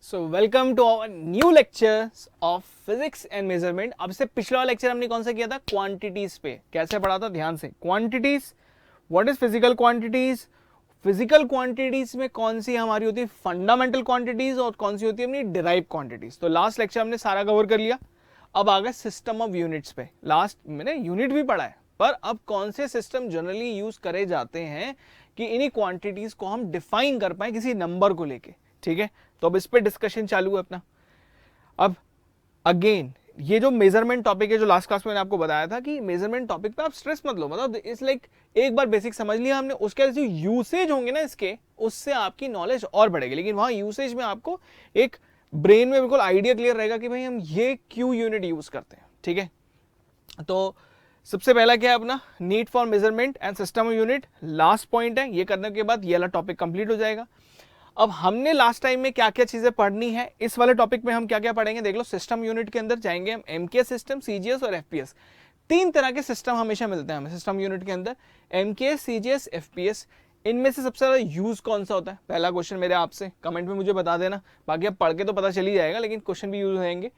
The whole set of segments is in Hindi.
So welcome to our new lectures of physics and measurement. अब से पिछला लेक्चर हमने कौन सा किया था? क्वांटिटीज पे। कैसे पढ़ा था? ध्यान से। Quantities, what is physical quantities, physical quantities में कौन सी हमारी होती है फंडामेंटल क्वांटिटीज और कौन सी होती है अपनी डिराइव क्वांटिटीज। तो लास्ट लेक्चर हमने सारा कवर कर लिया। अब आ गए सिस्टम ऑफ यूनिट्स पे। लास्ट मैंने यूनिट भी पढ़ा है, पर अब कौन से सिस्टम जनरली यूज करे जाते हैं कि इन्हीं क्वांटिटीज को हम डिफाइन कर पाए किसी नंबर को लेके। ठीक है, तो अब इस पे डिस्कशन चालू है अपना। अब अगेन ये जो मेजरमेंट टॉपिक है, जो लास्ट क्लास में मैंने आपको बताया था कि मेजरमेंट टॉपिक पे आप स्ट्रेस मत लो, मतलब इट्स लाइक एक बार बेसिक समझ लिया हमने, उसके जो यूसेज होंगे ना इसके, उससे आपकी नॉलेज और बढ़ेगी। लेकिन वहां यूसेज में आपको एक ब्रेन में बिल्कुल आइडिया क्लियर रहेगा कि भाई हम ये क्यों यूनिट यूज करते हैं। ठीक है, तो सबसे पहला क्या है अपना need for measurement and system of unit. Last point है, ये करने के बाद ये वाला टॉपिक कंप्लीट हो जाएगा। अब हमने लास्ट टाइम में क्या क्या चीजें पढ़नी है, इस वाले टॉपिक में हम क्या क्या पढ़ेंगे देख लो। सिस्टम यूनिट के अंदर जाएंगे हम एमकेएस सिस्टम, सीजीएस और एफपीएस। तीन तरह के सिस्टम हमेशा मिलते हैं हमें सिस्टम यूनिट के अंदर, एमकेएस, सीजीएस, एफपीएस। इनमें से सबसे ज्यादा यूज कौन सा होता है? पहला क्वेश्चन मेरे आपसे कमेंट में मुझे बता देना, बाकी अब पढ़ के तो पता चल ही जाएगा, लेकिन क्वेश्चन भी यूज होंगे।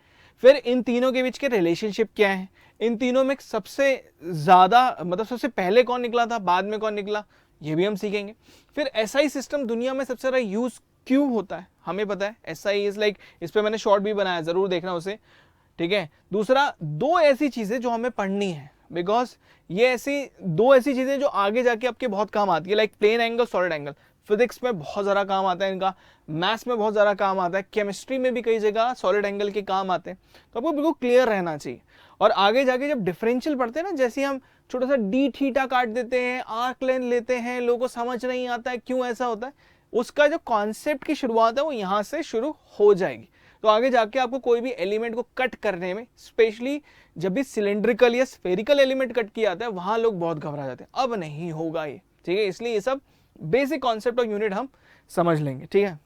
फिर इन तीनों के बीच के रिलेशनशिप क्या है, इन तीनों में सबसे ज्यादा मतलब सबसे पहले कौन निकला था, बाद में कौन निकला, ये भी हम सीखेंगे। फिर एसआई सिस्टम दुनिया में सबसे ज्यादा यूज क्यों होता है, हमें पता है। एसआई इज लाइक, इस पे मैंने शॉर्ट भी बनाया, जरूर देखना उसे। ठीक है, दूसरा दो ऐसी चीजें जो हमें पढ़नी है, बिकॉज ये ऐसी दो ऐसी चीजें जो आगे जाके आपके बहुत काम आती है, like plane angle, solid angle. Physics में बहुत ज्यादा काम आता है इनका, मैथ्स में बहुत ज्यादा काम आता है, केमिस्ट्री में भी कई जगह सॉलिड एंगल के काम आते हैं। तो आपको बिल्कुल क्लियर रहना चाहिए। और आगे जाके जब डिफरेंशियल पढ़ते हैं ना, जैसे हम छोटा सा डी थीटा काट देते हैं, आर्क लेंथ लेते हैं, लोगों को समझ नहीं आता है क्यों ऐसा होता है, उसका जो कॉन्सेप्ट की शुरुआत है वो यहां से शुरू हो जाएगी। तो आगे जाके आपको कोई भी एलिमेंट को कट करने में, स्पेशली जब भी सिलेंड्रिकल या स्फेरिकल एलिमेंट कट किया जाता है, वहां लोग बहुत घबरा जाते हैं। अब नहीं होगा ये, ठीक है। इसलिए ये सब बेसिक कॉन्सेप्ट ऑफ यूनिट हम समझ लेंगे। ठीक है,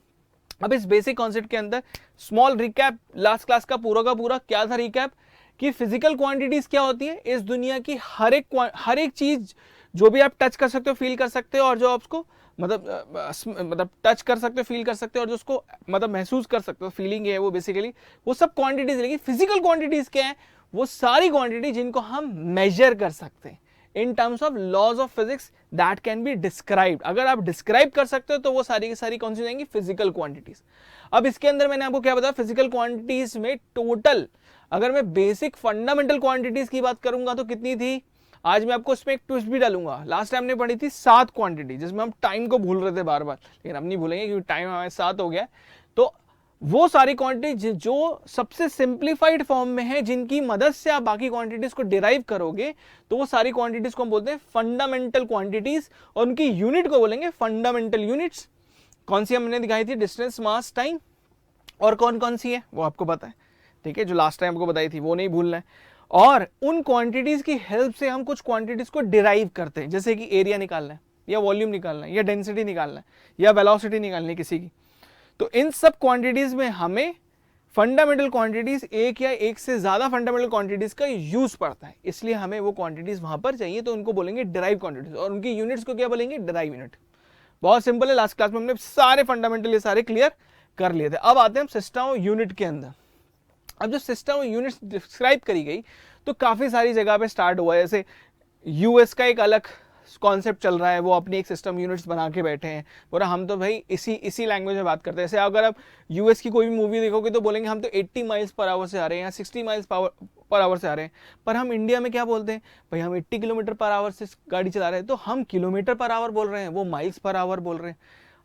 अब इस बेसिक कॉन्सेप्ट के अंदर स्मॉल रिकैप, लास्ट क्लास का पूरा क्या था रिकैप, कि फिजिकल क्वांटिटीज क्या होती है इस दुनिया की। हर एक चीज जो भी आप टच कर सकते हो, फील कर सकते हो, और जो आपको मतलब टच कर सकते हो, फील कर सकते हो, और जो उसको मतलब महसूस कर सकते हो, फीलिंग है वो बेसिकली, वो सब क्वांटिटीज। लेकिन फिजिकल क्वांटिटीज क्या है? वो सारी क्वांटिटी जिनको हम मेजर कर सकते हैं in terms of laws of physics that can be described. अगर आप डिस्क्राइब कर सकते हो तो वो सारी की सारी कौन सी हो जाएंगी? Physical quantities. अब इसके अंदर मैंने आपको क्या बताया, फिजिकल क्वांटिटीज में टोटल अगर मैं बेसिक फंडामेंटल क्वांटिटीज की बात करूंगा तो कितनी थी? आज मैं आपको इसमें एक ट्विस्ट भी डालूंगा। लास्ट टाइम ने पढ़ी थी 7 क्वांटिटी, जिसमें हम टाइम को भूल रहे थे बार बार, लेकिन अब नहीं भूलेंगे क्योंकि टाइम हमारे साथ हो गया। तो वो सारी क्वांटिटी जो सबसे सिंप्लीफाइड फॉर्म में है, जिनकी मदद से आप बाकी क्वांटिटीज को डिराइव करोगे, तो वो सारी क्वांटिटीज को हम बोलते हैं फंडामेंटल क्वांटिटीज, और उनकी यूनिट को बोलेंगे फंडामेंटल यूनिट्स। कौन सी हमने दिखाई थी? डिस्टेंस, मास, टाइम। और कौन कौन सी है वो आपको पता है, ठीक है, जो लास्ट टाइम आपको बताई थी वो नहीं भूलना है। और उन क्वांटिटीज की हेल्प से हम कुछ क्वांटिटीज को डिराइव करते हैं, जैसे कि एरिया निकालना है, या वॉल्यूम निकालना है, या डेंसिटी निकालना है, या वेलोसिटी निकालनी है किसी की। तो इन सब क्वांटिटीज में हमें फंडामेंटल क्वांटिटीज, एक या एक से ज्यादा फंडामेंटल क्वांटिटीज का यूज पड़ता है, इसलिए हमें वो क्वांटिटीज वहां पर चाहिए, तो उनको बोलेंगे डिराइव क्वांटिटीज, और उनकी यूनिट्स को क्या बोलेंगे? Derive unit. बहुत सिंपल है, लास्ट क्लास में हमने सारे फंडामेंटल ये सारे क्लियर कर लिए थे। अब आते हैं हम सिस्टम यूनिट के अंदर। अब जो सिस्टम यूनिट्स डिस्क्राइब करी गई तो काफी सारी जगह पे स्टार्ट हुआ है। जैसे यूएस का एक अलग कॉन्सेप्ट चल रहा है, वो अपनी एक सिस्टम यूनिट्स बना के बैठे हैं, बोला हम तो भाई इसी लैंग्वेज में बात करते हैं। जैसे अगर आप यूएस की कोई भी मूवी देखोगे तो बोलेंगे हम तो 80 माइल्स पर आवर से आ रहे हैं, या 60 माइल्स पर आवर से आ रहे हैं। पर हम इंडिया में क्या बोलते हैं? भाई हम 80 किलोमीटर पर आवर से गाड़ी चला रहे हैं, तो हम किलोमीटर पर आवर बोल रहे हैं, वो माइल्स पर आवर बोल रहे हैं,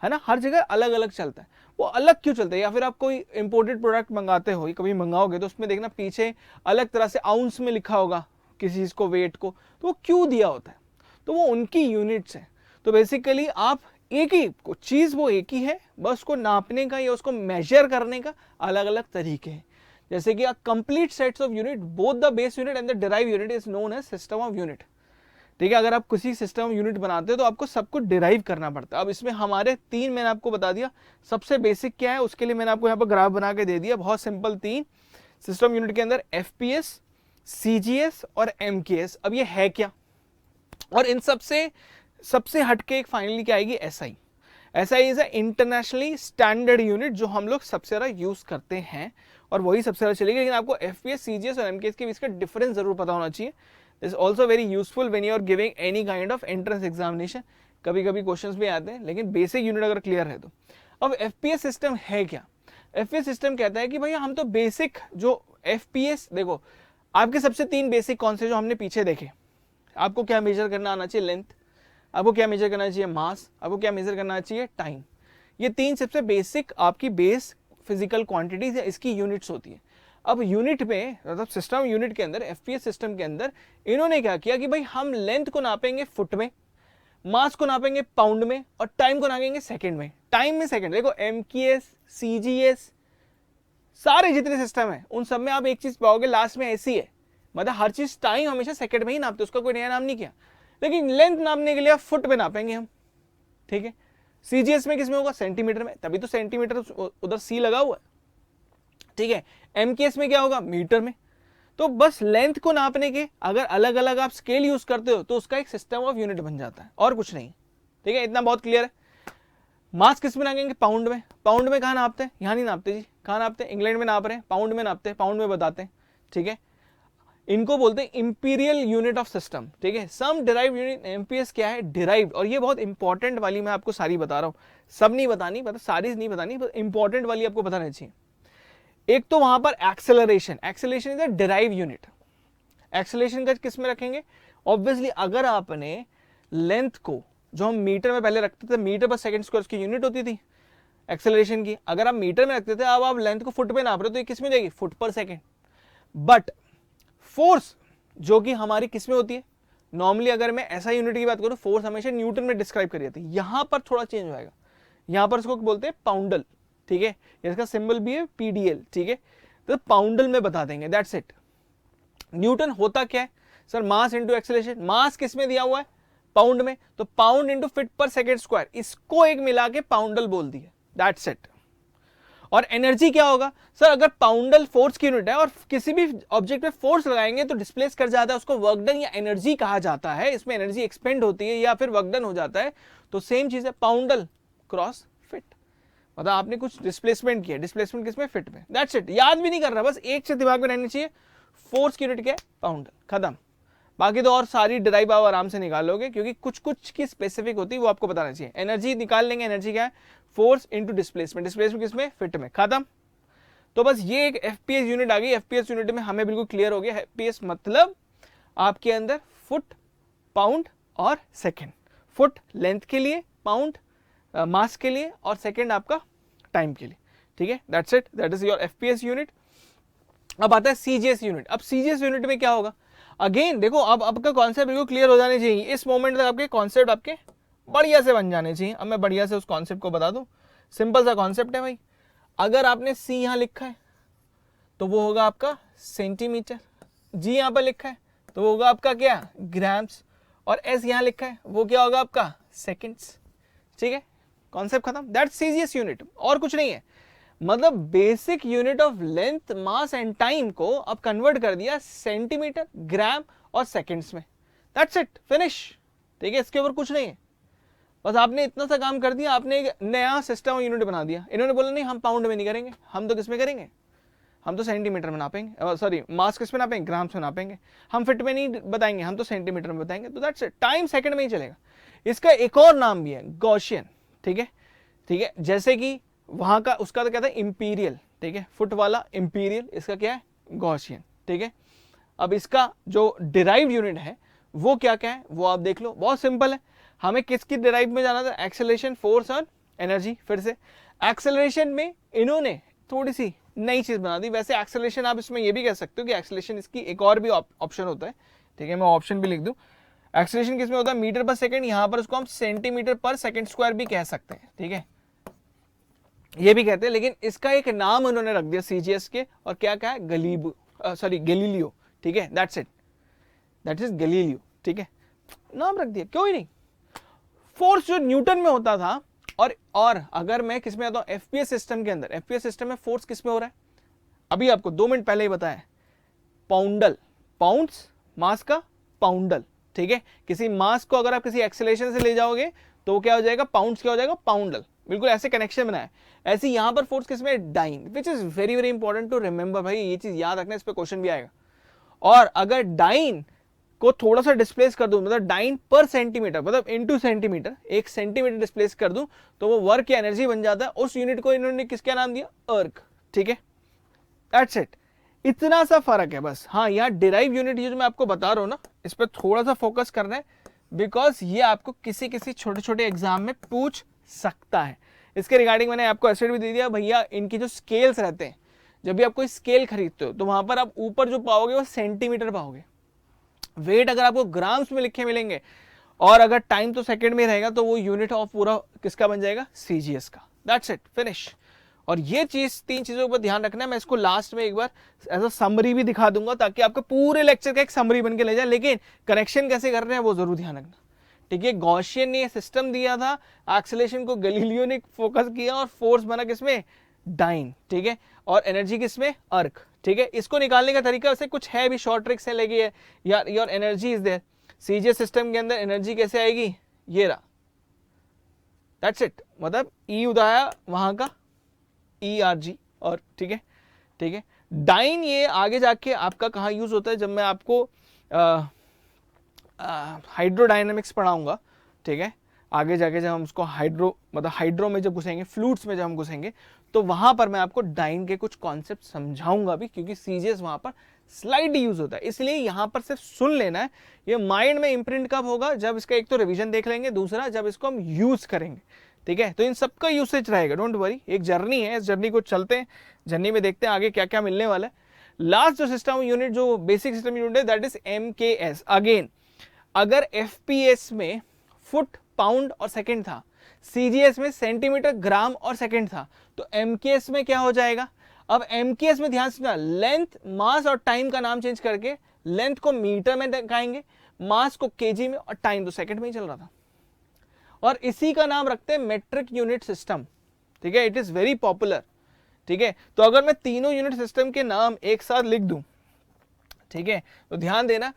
है ना। हर जगह अलग अलग चलता है। वो अलग क्यों चलता है? या फिर आप कोई इंपोर्टेड प्रोडक्ट मंगाते हो, कभी मंगाओगे तो उसमें देखना पीछे अलग तरह से आउंस में लिखा होगा किसी चीज को, वेट को, तो वो क्यों दिया होता है? तो वो उनकी यूनिट्स है। तो बेसिकली आप एक ही चीज, वो एक ही है, बस उसको नापने का या उसको मेजर करने का अलग अलग तरीके हैं। जैसे कि a complete sets of unit, both the base unit and the derive unit is known as system of unit. ठीक है, अगर आप किसी सिस्टम यूनिट बनाते हो तो आपको सब कुछ डिराइव करना पड़ता है। अब इसमें हमारे तीन मैंने आपको बता दिया। सबसे बेसिक क्या है उसके लिए मैंने आपको यहाँ पर ग्राफ बना के दे दिया, बहुत सिंपल। तीन सिस्टम यूनिट के अंदर एफपीएस, सीजीएस और एमकेएस। अब ये है क्या? और इन सबसे हटके एक फाइनली क्या आएगी? SI. SI is a internationally standard unit जो हम लोग सबसे ज़्यादा यूज करते हैं और वही सबसे ज़्यादा चलेगी। लेकिन आपको FPS, CGS और MKS के बीच का डिफरेंस जरूर पता होना चाहिए। This also very useful when you are giving any kind of entrance examination. कभी कभी क्वेश्चंस भी आते हैं, लेकिन बेसिक यूनिट अगर क्लियर है तो। अब FPS सिस्टम है क्या? FPS सिस्टम कहता है कि भैया हम तो बेसिक जो FPS, देखो आपके सबसे 3 बेसिक कौन से जो हमने पीछे देखे, आपको क्या मेजर करना आना चाहिए? लेंथ। आपको क्या मेजर करना चाहिए? मास। आपको क्या मेजर करना चाहिए? टाइम। ये 3 सबसे बेसिक आपकी बेस फिजिकल क्वांटिटीज या इसकी यूनिट्स होती है। अब यूनिट में, मतलब सिस्टम यूनिट के अंदर, FPS सिस्टम के अंदर इन्होंने क्या किया कि भाई हम लेंथ को नापेंगे फुट में, मास को नापेंगे पाउंड में और टाइम को नापेंगे सेकंड में। टाइम में सेकंड। देखो MKS, CGS, सारे जितने सिस्टम है उन सब में आप एक चीज पाओगे लास्ट में ऐसी है, मतलब हर चीज टाइम हमेशा सेकंड में ही नापते, उसका कोई नया नाम नहीं किया। लेकिन लेंथ नापने के लिए आप फुट में नापेंगे हम, ठीक है। CGS में किस में होगा? सेंटीमीटर में, तभी तो सेंटीमीटर उधर C लगा हुआ है, ठीक है। MKS में क्या होगा? मीटर में। तो बस लेंथ को नापने के अगर अलग अलग आप स्केल यूज करते हो तो उसका एक सिस्टम ऑफ यूनिट बन जाता है और कुछ नहीं, ठीक है। इतना बहुत क्लियर है। मास किस में नापेंगे? पाउंड में। पाउंड में कहाँ नापते हैं? यहाँ नहीं नापते जी। कहाँ नापते हैं? इंग्लैंड में नाप रहे हैं, पाउंड में नापते हैं, पाउंड में बताते हैं, ठीक है। इनको बोलते हैं इंपीरियल यूनिट ऑफ सिस्टम, ठीक है। सम डिराइव यूनिट। MPS क्या है? डिराइव्ड। और ये बहुत इंपॉर्टेंट वाली मैं आपको सारी बता रहा हूँ, सब नहीं बतानी, मतलब सारी नहीं बतानी, बस इंपॉर्टेंट वाली आपको बताना चाहिए। एक तो वहां पर acceleration. Acceleration is a derive unit. Acceleration का किस में रखेंगे? ऑब्वियसली अगर आपने लेंथ को, जो हम मीटर में पहले रखते थे, मीटर पर सेकंड स्क्वायर उसकी यूनिट होती थी एक्सेलरेशन की, अगर आप मीटर में रखते थे, अब आप लेंथ को फुट में नाप रहे हो तो ये किस में देगी? फुट पर सेकंड। बट फोर्स जो कि हमारी किस में होती है? नॉर्मली अगर मैं ऐसा यूनिट की बात करूं, फोर्स हमेशा न्यूटन में डिस्क्राइब करी जाती है। यहां पर थोड़ा चेंज हो जाएगा, यहां पर इसको बोलते हैं पाउंडल, ठीक है। इसका सिंबल भी है PDL, ठीक है। तो पाउंडल में बता देंगे, दैट्स इट। न्यूटन होता क्या है? Sir mass into acceleration. Mass किस में दिया हुआ है? पाउंड में, तो pound into feet per second square, इसको एक मिला के पाउंडल बोल दिया, दैट्स इट। और एनर्जी क्या होगा? सर अगर पाउंडल फोर्स की यूनिट है और किसी भी ऑब्जेक्ट पे फोर्स लगाएंगे तो डिस्प्लेस कर जाता है, उसको वर्क डन या एनर्जी कहा जाता है। इसमें एनर्जी एक्सपेंड होती है या फिर वर्क डन हो जाता है। तो सेम चीज है, पाउंडल क्रॉस फिट, मतलब आपने कुछ डिस्प्लेसमेंट किया, डिस्प्लेसमेंट किसमें? फिट में, दैट्स इट। याद भी नहीं कर रहा, बस एक चीज दिमाग में रहनी चाहिए, फोर्स की यूनिट क्या है? पाउंडल, खत्म। बाकी तो और सारी डिराइव आप आराम से निकाल लोगे, क्योंकि कुछ कुछ की स्पेसिफिक होती है, वो आपको बताना चाहिए। एनर्जी निकाल लेंगे, एनर्जी क्या है? फोर्स इंटू डिस्प्लेसमेंट, डिस्प्लेसमेंट किसमें? फिट में, खत्म। तो बस ये एक FPS यूनिट आ गई। FPS यूनिट में हमें बिल्कुल क्लियर हो गया। FPS मतलब आपके अंदर फुट, पाउंड और सेकेंड। फुट लेंथ के लिए, पाउंड मास के लिए और सेकेंड आपका टाइम के लिए, ठीक है। That's it, that is your FPS unit. अब आता है CGS यूनिट। अब CGS यूनिट में क्या होगा? अगेन देखो, अब आपका कॉन्सेप्ट बिल्कुल क्लियर हो जाने चाहिए। इस मोमेंट तक आपके कॉन्सेप्ट आपके बढ़िया से बन जाने चाहिए। अब मैं बढ़िया से उस कॉन्सेप्ट को बता दूं। सिंपल सा कॉन्सेप्ट है भाई। अगर आपने C यहां लिखा है तो वो होगा आपका सेंटीमीटर, G यहां पर लिखा है तो वो होगा आपका क्या? ग्राम्स, और S यहां लिखा है वो क्या होगा आपका? सेकेंड्स, ठीक है। कॉन्सेप्ट खत्म, दैट्स CGS यूनिट, और कुछ नहीं है। मतलब basic unit of length, mass and time को अब कन्वर्ट कर दिया सेंटीमीटर, ग्राम और सेकंड्स में, दैट्स इट, फिनिश, ठीक है। इसके ऊपर कुछ नहीं है, बस आपने इतना सा काम कर दिया, आपने एक नया सिस्टम यूनिट बना दिया। इन्होंने बोला नहीं हम पाउंड में नहीं करेंगे, हम तो किस में करेंगे? हम तो सेंटीमीटर में नापेंगे, सॉरी मास किस में नापेंगे? ग्राम्स में नापेंगे। हम फिट में नहीं बताएंगे, हम तो सेंटीमीटर में बताएंगे। तो दैट्स इट, टाइम सेकंड में ही चलेगा। इसका एक और नाम भी है, गॉसियन, ठीक है, ठीक है। जैसे कि वहां का उसका तो कहता है इंपीरियल, ठीक है, फुट वाला इंपीरियल, इसका क्या है? गॉसियन, ठीक है। अब इसका जो डिराइव्ड यूनिट है वो क्या क्या है वो आप देख लो, बहुत सिंपल है। हमें किसकी डिराइव में जाना था? एक्सेलरेशन, फोर्स और एनर्जी। फिर से एक्सेलरेशन में इन्होंने थोड़ी सी नई चीज बना दी। वैसे एक्सेलरेशन आप इसमें ये भी कह सकते हो कि एक्सेलरेशन इसकी एक और भी ऑप्शन होता है, ठीक है, मैं ऑप्शन भी लिख दूं। एक्सेलरेशन किसमें होता है? मीटर पर सेकंड, यहां पर उसको हम सेंटीमीटर पर सेकंड स्क्वायर भी कह सकते हैं, ठीक है, ये भी कहते हैं। लेकिन इसका एक नाम उन्होंने रख दिया CGS के, और क्या क्या है? गैलीलियो, ठीक है, that's it, that is Galileo, ठीक है, नाम रख दिया, क्यों ही नहीं। फोर्स जो न्यूटन में होता था, और अगर मैं किसमें आता हूं? FPS सिस्टम के अंदर। FPS सिस्टम में फोर्स किसमें हो रहा है? अभी आपको 2 मिनट पहले ही बताया, पाउंडल, पाउंड्स, मास का पाउंडल, ठीक है। किसी मास को अगर आप किसी एक्सेलरेशन से ले जाओगे तो क्या हो जाएगा, पाउंड्स क्या हो जाएगा, पाउंडल। बिल्कुल ऐसे कनेक्शन बनाए। ऐसे यहां पर फोर्स किसमें, dyne, which is very very important to remember. भाई ये चीज याद रखना, इस पे क्वेश्चन भी आएगा। और अगर डाइन को थोड़ा सा डिस्प्लेस कर दूं, मतलब डाइन पर सेंटीमीटर, मतलब इनटू सेंटीमीटर, 1 सेंटीमीटर डिस्प्लेस कर दूं, तो वो वर्क या एनर्जी बन जाता है। उस यूनिट को इन्होंने किसका नाम दिया, अर्क। ठीक है, दैट्स इट, इतना सा फर्क है बस। हाँ, यहाँ डिराइव यूनिट ये जो मैं आपको बता रहा हूँ ना, इस पर थोड़ा सा फोकस करना है, बिकॉज ये आपको किसी किसी छोटे छोटे एग्जाम में पूछ सकता है। इसके रिगार्डिंग मैंने आपको एसेट भी दे दिया भैया। इनकी जो स्केल्स रहते हैं, जब भी आप कोई स्केल खरीदते हो तो वहां पर आप ऊपर जो पाओगे वो सेंटीमीटर पाओगे, वेट अगर आपको ग्राम्स में लिखे मिलेंगे, और अगर टाइम तो सेकंड में रहेगा, तो वो यूनिट ऑफ पूरा किसका बन जाएगा, सीजीएस का। That's it, finish. और ये चीज, 3 चीजों पर ध्यान रखना है। मैं इसको लास्ट में एक बार एज अ समरी भी दिखा दूंगा, ताकि आपके पूरे लेक्चर का एक समरी बन के ले जाए, लेकिन कनेक्शन कैसे कर रहे हैं वो जरूर ध्यान रखना। ठीक है, गॉसियन ने सिस्टम दिया था, एक्सेलरेशन को गैलीलियो ने फोकस किया, और फोर्स बना किसमें, डाइन। ठीक है, और एनर्जी किसमें, अर्क। ठीक है, इसको निकालने का तरीका वैसे कुछ है भी, शॉर्ट ट्रिक्स है, लगी है यार। Your energy is there, CGS system के अंदर एनर्जी कैसे आएगी, ये रहा, दैट्स इट। मतलब ई उदाया वहां का ERG, और ठीक है, ठीक है। डाइन ये आगे जाके आपका कहाँ यूज होता है, जब मैं आपको हाइड्रोडायनेमिक्स पढ़ाऊंगा। ठीक है, आगे जाके जब हम उसको मतलब हाइड्रो में जब घुसेंगे, फ्लूइड्स में जब हम घुसेंगे, तो वहां पर मैं आपको डाइन के कुछ कॉन्सेप्ट समझाऊंगा भी, क्योंकि सीजीएस वहां पर स्लाइडली यूज होता है। इसलिए यहां पर सिर्फ सुन लेना है। ये माइंड में इंप्रिंट कब होगा, जब इसका एक तो रिवीजन देख लेंगे, दूसरा जब इसको हम यूज करेंगे। ठीक है, तो इन सबका यूसेज रहेगा, डोंट वरी। एक जर्नी है, इस जर्नी को चलते हैं, जर्नी में देखते हैं आगे क्या क्या मिलने वाला है। लास्ट जो सिस्टम यूनिट, जो बेसिक सिस्टम यूनिट है, दैट इज MKS। अगेन, अगर FPS में फुट, पाउंड और सेकंड था, CGS में सेंटीमीटर, ग्राम और सेकंड था, तो MKS में क्या हो जाएगा। अब MKS में ध्यान से, लेंथ, मास और टाइम का नाम चेंज करके लेंथ को मीटर में दिखाएंगे, मास को केजी में, और टाइम तो सेकंड में ही चल रहा था, और इसी का नाम रखते हैं मेट्रिक यूनिट सिस्टम। ठीक है, इट इज वेरी पॉपुलर। ठीक है, तो अगर मैं तीनों यूनिट सिस्टम के नाम एक साथ लिख दूं, ठीक है, तो ध्यान देना,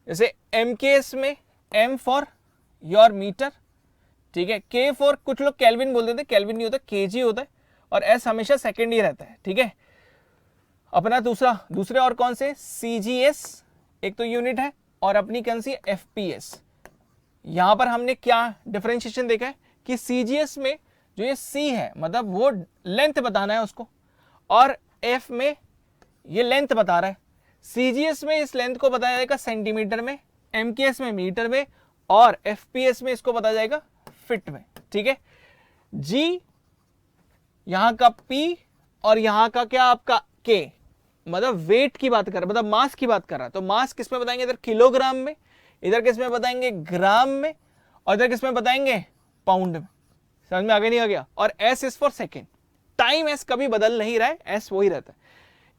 जैसे MKS में M फॉर योर मीटर, ठीक है, K फॉर, कुछ लोग केल्विन बोल देते, केल्विन नहीं होता, केजी होता है, और S हमेशा सेकंड ही रहता है। ठीक है, अपना दूसरे और कौन से, CGS एक तो यूनिट है, और अपनी कौन सी, FPS। यहां पर हमने क्या डिफरेंशिएशन देखा है कि CGS में जो ये C है, मतलब वो लेंथ बताना है उसको, और F में ये लेंथ बता रहा है। CGS में इस लेंथ को बताया जाएगा सेंटीमीटर में, MKS में मीटर में, और FPS में इसको बताया जाएगा फिट में। ठीक है, G यहां का P, और यहां का क्या आपका K, मतलब वेट की बात कर रहा है, मतलब मास की बात कर रहा है। तो मास किस में बताएंगे, इधर किलोग्राम में, इधर किस में बताएंगे, ग्राम में, और इधर किस में बताएंगे, पाउंड में। समझ में आगे नहीं आ गया। और S is for second, time S कभी बदल नहीं रहा है, S वही रहता है।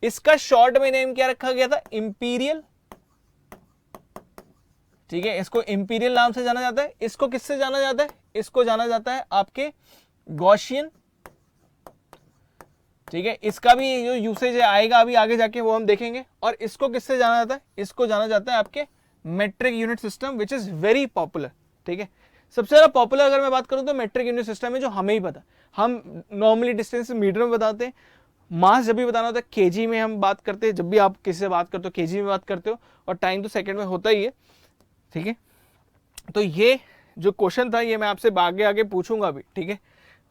इसका शॉर्ट में नेम क्या रखा गया था, इंपीरियल। ठीक है, इसको इंपीरियल नाम से जाना जाता है। इसको किससे जाना जाता है, इसको जाना जाता है आपके गॉसियन। ठीक है, इसका भी जो यूसेज आएगा अभी आगे जाके वो हम देखेंगे। और इसको किससे जाना जाता है, इसको जाना जाता है आपके metric unit system, which is very popular. ठीक है, सबसे ज्यादा पॉपुलर अगर मैं बात करूं तो मेट्रिक यूनिट सिस्टम है, जो हमें ही पता। हम नॉर्मली डिस्टेंस मीटर में बताते हैं, मास जब भी बताना होता है केजी में हम बात करते हैं, जब भी आप किसी से बात करते हो केजी में बात करते हो, और टाइम तो सेकंड में होता ही है। ठीक है, तो ये जो क्वेश्चन था ये मैं आपसे आगे आगे पूछूंगा अभी। ठीक है,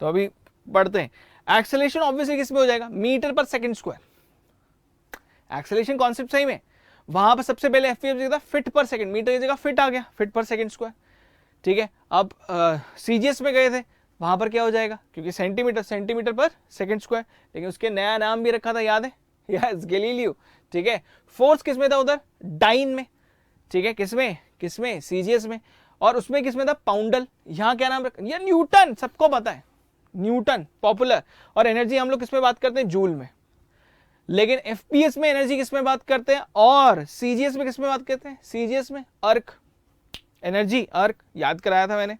तो अभी पढ़ते हैं। एक्सेलरेशन ऑब्वियसली किस में हो जाएगा, मीटर पर सेकंड स्क्वायर। एक्सेलरेशन कॉन्सेप्ट सही में, वहां पर सबसे पहले FPS था फिट पर सेकंड, मीटर की जगह फिट आ गया, फिट पर सेकंड स्क्वायर। ठीक है, अब CGS में गए थे, वहां पर क्या हो जाएगा, क्योंकि सेंटीमीटर पर सेकंड स्क्वायर, लेकिन उसके नया नाम भी रखा था, याद है, यस, गैलीलियो। ठीक है, फोर्स किस में था उधर, डाइन में। ठीक है, किसमें CGS में, और उसमें किसमें था, पाउंडल। यहां क्या नाम रखा, ये न्यूटन, सबको पता है, न्यूटन पॉपुलर। और एनर्जी हम लोग किसमें बात करते हैं, जूल में। लेकिन FPS में एनर्जी किसमें बात करते हैं, और CGS में किसमें बात करते हैं, CGS में अर्क, एनर्जी अर्क याद कराया था मैंने।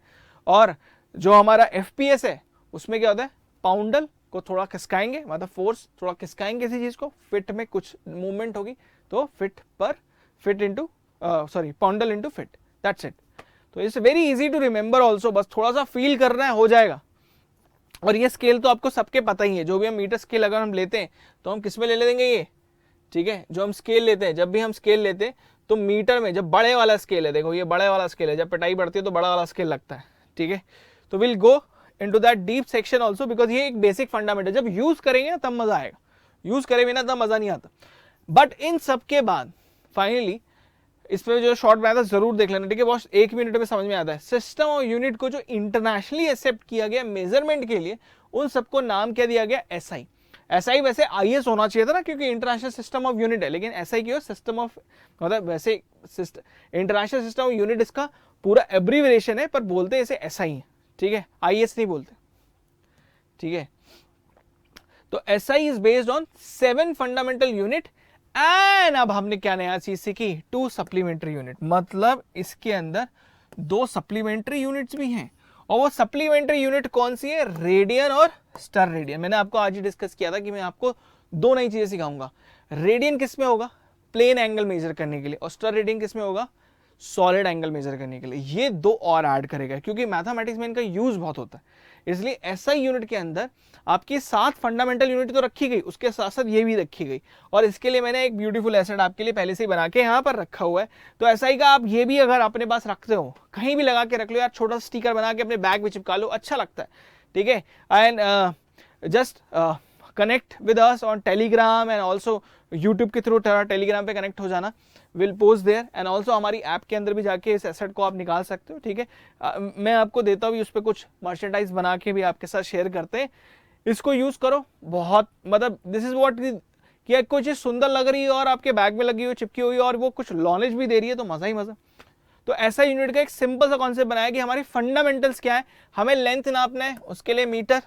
और जो हमारा FPS है उसमें क्या होता है, पाउंडल को थोड़ा खिसकाएंगे, मतलब फोर्स थोड़ा खिसकाएंगे किसी चीज को, फिट में कुछ मूवमेंट होगी, तो feet into poundal into feet, that's it. तो it's very easy to remember also, बस थोड़ा सा फील करना है, हो जाएगा। और ये स्केल तो आपको सबके पता ही है, जो भी हम मीटर स्केल अगर हम लेते हैं तो हम किस में ले लेंगे ये, ठीक है, जो हम स्केल लेते हैं, जब भी हम स्केल लेते हैं तो मीटर में, जब बड़े वाला स्केल है, देखो ये बड़े वाला स्केल है, जब पिटाई बढ़ती है तो बड़ा वाला स्केल लगता है, ठीक है। तो will go into that deep section also, because ये एक बेसिक फंडामेंटल, जब यूज करेंगे ना तब मजा आएगा, यूज करे बिना तब मजा नहीं आता। बट इन सब के बाद फाइनली इसमें जो शॉर्ट में आता है जरूर देख लेना, ठीक है, बहुत 1 मिनट में समझ में आता है। सिस्टम ऑफ यूनिट को जो इंटरनेशनली एक्सेप्ट किया गया मेजरमेंट के लिए, उन सबको नाम क्या दिया गया, एसआई। एसआई वैसे आईएस होना चाहिए था ना, क्योंकि इंटरनेशनल सिस्टम ऑफ यूनिट है, लेकिन एसआई क्यों, सिस्टम ऑफ, मतलब वैसे इंटरनेशनल सिस्टम ऑफ यूनिट इसका पूरा एब्रीविएशन है, पर बोलते हैं इसे एसआई है, ठीक है, आईएस नहीं बोलते, ठीक है। तो SI is based on 7 fundamental unit and अब हमने क्या नया चीज सीखी, 2 सप्लीमेंट्री यूनिट, मतलब इसके अंदर 2 सप्लीमेंट्री यूनिट्स भी हैं। और वो सप्लीमेंट्री यूनिट कौन सी है, रेडियन और स्टर रेडियन। मैंने आपको आज ही डिस्कस किया था कि मैं आपको 2 नई चीजें सिखाऊंगा। रेडियन किस में होगा, प्लेन एंगल मेजर करने के लिए, और स्टर रेडियन किस में होगा, सॉलिड एंगल मेजर करने के लिए। ये 2 और ऐड करेगा, क्योंकि मैथमेटिक्स में इनका यूज बहुत होता है। इसलिए एसआई यूनिट के अंदर आपकी 7 फंडामेंटल यूनिट तो रखी गई, उसके साथ साथ ये भी रखी गई। और इसके लिए मैंने एक ब्यूटीफुल एसेट आपके लिए पहले से ही बना के यहाँ पर रखा हुआ है। तो एसआई का आप ये भी अगर अपने पास रखते हो, कहीं भी लगा के रख लो यार, छोटा स्टिकर बना के अपने बैग में चिपका लो, अच्छा लगता है, ठीक है। And just connect with us on Telegram and also YouTube के थ्रू टेलीग्राम पे कनेक्ट हो जाना, will post there. And also हमारी ऐप के अंदर भी जाके इस एसेट को आप निकाल सकते हो, ठीक है। मैं आपको देता हूँ उस पर कुछ मर्चेंडाइज बना के भी आपके साथ शेयर करते हैं, इसको यूज करो। बहुत मतलब दिस इज व्हाट कि कोई चीज सुंदर लग रही है और आपके बैग में लगी हुई चिपकी हुई और वो कुछ नॉलेज भी दे रही है, तो मजा ही मजा। तो ऐसा यूनिट का एक सिंपल सा कॉन्सेप्ट बनाया कि हमारी फंडामेंटल्स क्या है, हमें लेंथ नापना है उसके लिए मीटर,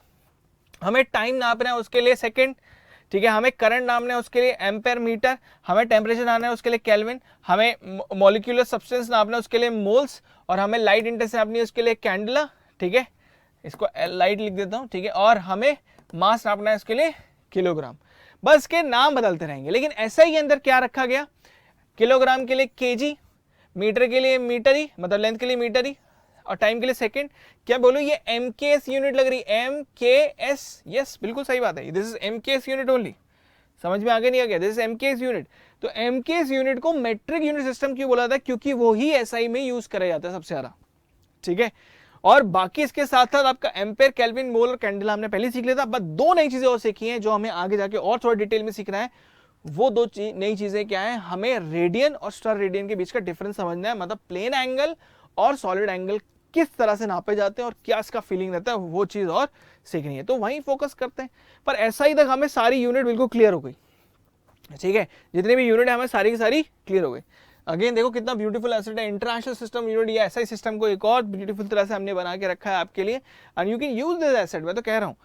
हमें टाइम नापना है उसके लिए सेकेंड, ठीक है, हमें करंट नापना है उसके लिए एम्पेयर मीटर, हमें टेम्परेचर नापना है उसके लिए केल्विन, हमें मॉलिक्यूलर सब्सटेंस नापना है उसके लिए मोल्स, और हमें लाइट इंटेंसिटी नापनी है उसके लिए कैंडला, ठीक है, इसको लाइट लिख देता हूं, ठीक है। और हमें मास नापना है उसके लिए किलोग्राम। बस के नाम बदलते रहेंगे, लेकिन एसआई के अंदर क्या रखा गया, किलोग्राम के लिए केजी, मीटर के लिए मीटर ही, मतलब लेंथ के लिए मीटर ही, और टाइम के लिए सेकंड। क्या बोलो, ये एमकेएस यूनिट लग रही, एमकेएस, यस बिल्कुल सही बात है, this is MKS unit only. समझ में आगे नहीं आ गया, दिस इज एमकेएस यूनिट। तो एमकेएस यूनिट को मेट्रिक यूनिट सिस्टम क्यों बोला था, क्योंकि वो ही एसआई में यूज करा जाता है सबसे ज्यादा, ठीक है। और बाकी इसके साथ साथ आपका एम्पेयर, केल्विन, मोल और कैंडला हमने पहले सीख लिया था, बस 2 नई चीजें और सीखी हैं जो हमें आगे जाके और थोड़ा डिटेल में सीखना है। वो 2 नई चीजें क्या है, हमें रेडियन और स्टार रेडियन के बीच का डिफरेंस समझना है, मतलब प्लेन एंगल और सॉलिड एंगल किस तरह से नापे जाते हैं और क्या इसका फीलिंग रहता है, वो चीज और सीखनी है। तो वहीं फोकस करते हैं। पर ऐसा ही तक हमें सारी यूनिट बिल्कुल क्लियर हो गई, ठीक है, जितनी भी यूनिट है हमें सारी की सारी क्लियर हो गई। अगेन देखो कितना ब्यूटीफुल एसेट है, इंटरनेशनल सिस्टम यूनिट या एसआई सिस्टम को एक और ब्यूटीफुल तरह से हमने बना के रखा है आपके लिए, and you can use this asset. मैं तो कह रहा हूँ